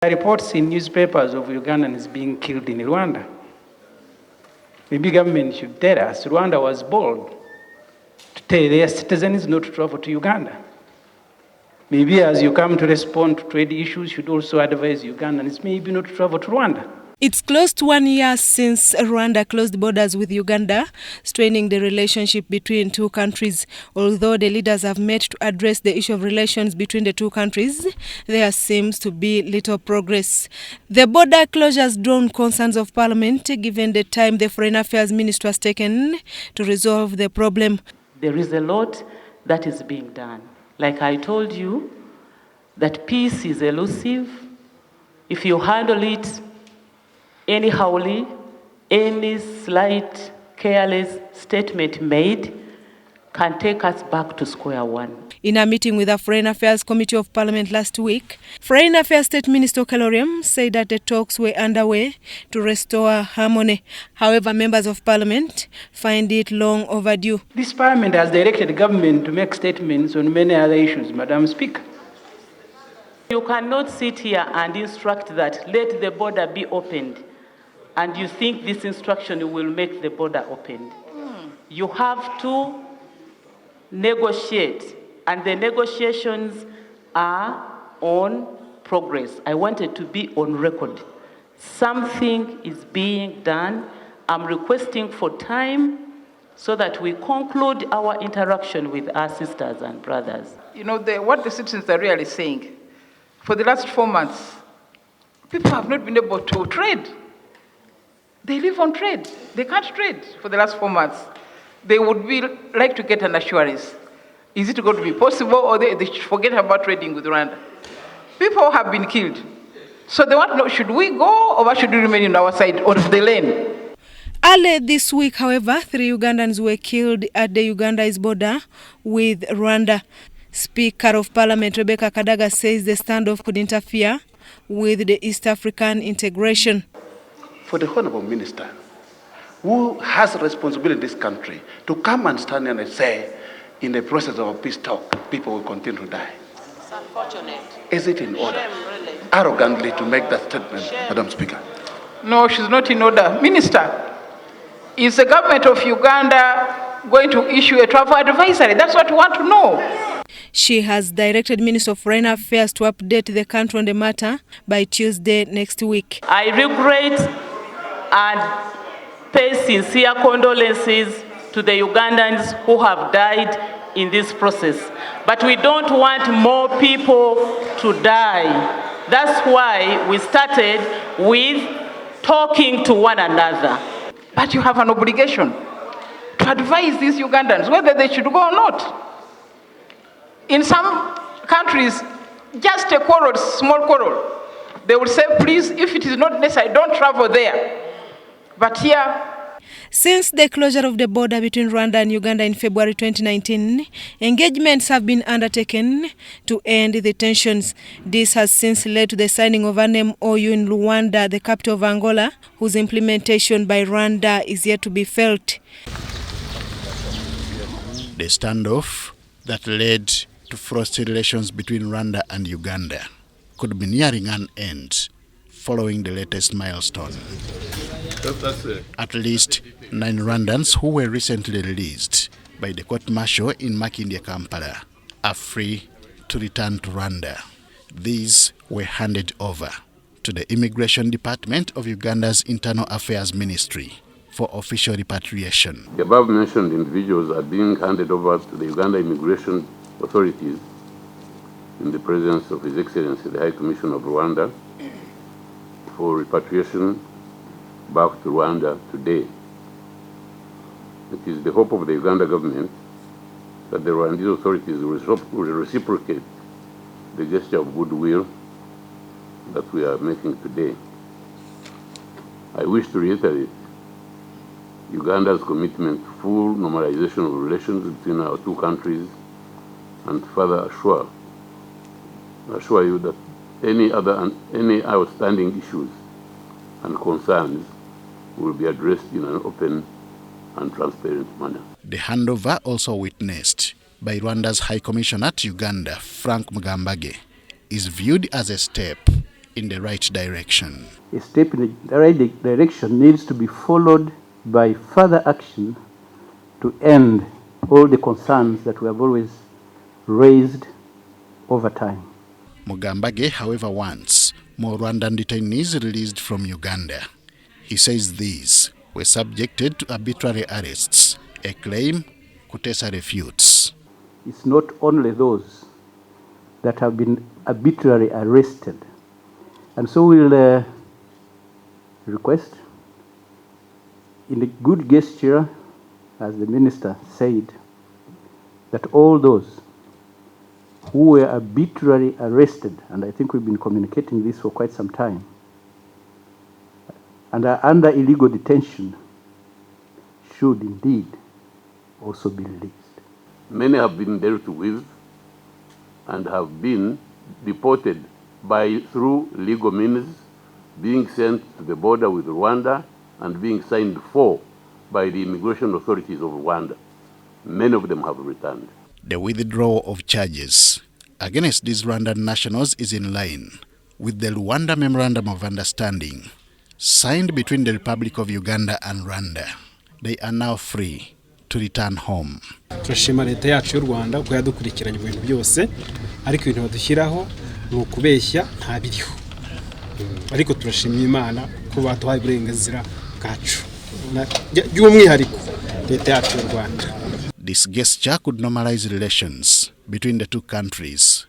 Reports in newspapers of Ugandans being killed in Rwanda. Maybe government should tell us Rwanda was bold to tell their citizens not to travel to Uganda. Maybe as you come to respond to trade issues, you should also advise Ugandans maybe not to travel to Rwanda. It's close to 1 year since Rwanda closed borders with Uganda, straining the relationship between two countries. Although the leaders have met to address the issue of relations between the two countries, there seems to be little progress. The border closures drawn concerns of Parliament, given the time the Foreign Affairs Minister has taken to resolve the problem. There is a lot that is being done. Like I told you, that peace is elusive. If you handle it anyhowly, any slight, careless statement made can take us back to square one. In a meeting with the Foreign Affairs Committee of Parliament last week, Foreign Affairs State Minister Kaloriam said that the talks were underway to restore harmony. However, members of Parliament find it long overdue. This Parliament has directed the government to make statements on many other issues, Madam Speaker. You cannot sit here and instruct that let the border be opened, and you think this instruction will make the border opened. You have to negotiate, and the negotiations are on progress. I wanted to be on record. Something is being done. I'm requesting for time so that we conclude our interaction with our sisters and brothers. You know, what the citizens are really saying, for the last 4 months, people have not been able to trade. They live on trade. They can't trade for the last 4 months. They would like to get an assurance. Is it going to be possible, or they should forget about trading with Rwanda? People have been killed. So they want to know, should we go, or should we remain on our side of the lane? Early this week, however, 3 Ugandans were killed at the Uganda's border with Rwanda. Speaker of Parliament Rebecca Kadaga says the standoff could interfere with the East African integration. For the Honorable Minister, who has a responsibility in this country, to come and stand and say, in the process of a peace talk, people will continue to die. It's unfortunate. Is it in order? Shame, really. Arrogantly to make that statement, Shame. Madam Speaker? No, she's not in order. Minister, is the government of Uganda going to issue a travel advisory? That's what we want to know. She has directed Minister of Foreign Affairs to update the country on the matter by Tuesday next week. I regret and pay sincere condolences to the Ugandans who have died in this process. But we don't want more people to die. That's why we started with talking to one another. But you have an obligation to advise these Ugandans whether they should go or not. In some countries, just a quarrel, small quarrel, they will say, please, if it is not necessary, don't travel there. But here, since the closure of the border between Rwanda and Uganda in February 2019, engagements have been undertaken to end the tensions. This has since led to the signing of an MOU in Luanda, the capital of Angola, whose implementation by Rwanda is yet to be felt. The standoff that led to frosty relations between Rwanda and Uganda could be nearing an end following the latest milestone. At least 9 Rwandans who were recently released by the court-martial in Makindye, Kampala, are free to return to Rwanda. These were handed over to the Immigration Department of Uganda's Internal Affairs Ministry for official repatriation. The above-mentioned individuals are being handed over to the Uganda Immigration Authorities in the presence of His Excellency the High Commission of Rwanda for repatriation back to Rwanda today. It is the hope of the Uganda government that the Rwandese authorities will reciprocate the gesture of goodwill that we are making today. I wish to reiterate Uganda's commitment to full normalization of relations between our two countries and further assure you that any outstanding issues and concerns will be addressed in an open and transparent manner. The handover, also witnessed by Rwanda's High Commissioner to Uganda, Frank Mugambage, is viewed as a step in the right direction. A step in the right direction needs to be followed by further action to end all the concerns that we have always raised over time. Mugambage, however, wants more Rwandan detainees released from Uganda. He says these were subjected to arbitrary arrests, a claim Kutesa refutes. It's not only those that have been arbitrarily arrested. And so we'll request, in a good gesture, as the minister said, that all those who were arbitrarily arrested, and I think we've been communicating this for quite some time, and are under illegal detention, should indeed also be released. Many have been dealt with and have been deported through legal means, being sent to the border with Rwanda and being signed for by the immigration authorities of Rwanda. Many of them have returned. The withdrawal of charges against these Rwandan nationals is in line with the Rwanda Memorandum of Understanding signed between the Republic of Uganda and Rwanda. They are now free to return home. Turashima leta yacu y'u Rwanda ko yadukurikiranye ibintu byose, ariko ibintu badushyiraho ni ukubeshya nta biriho. Ariko turashimye Imana ko baduhaye uburenganzira bwacu. By'umwihariko leta yacu y'u Rwanda. This gesture could normalize relations between the two countries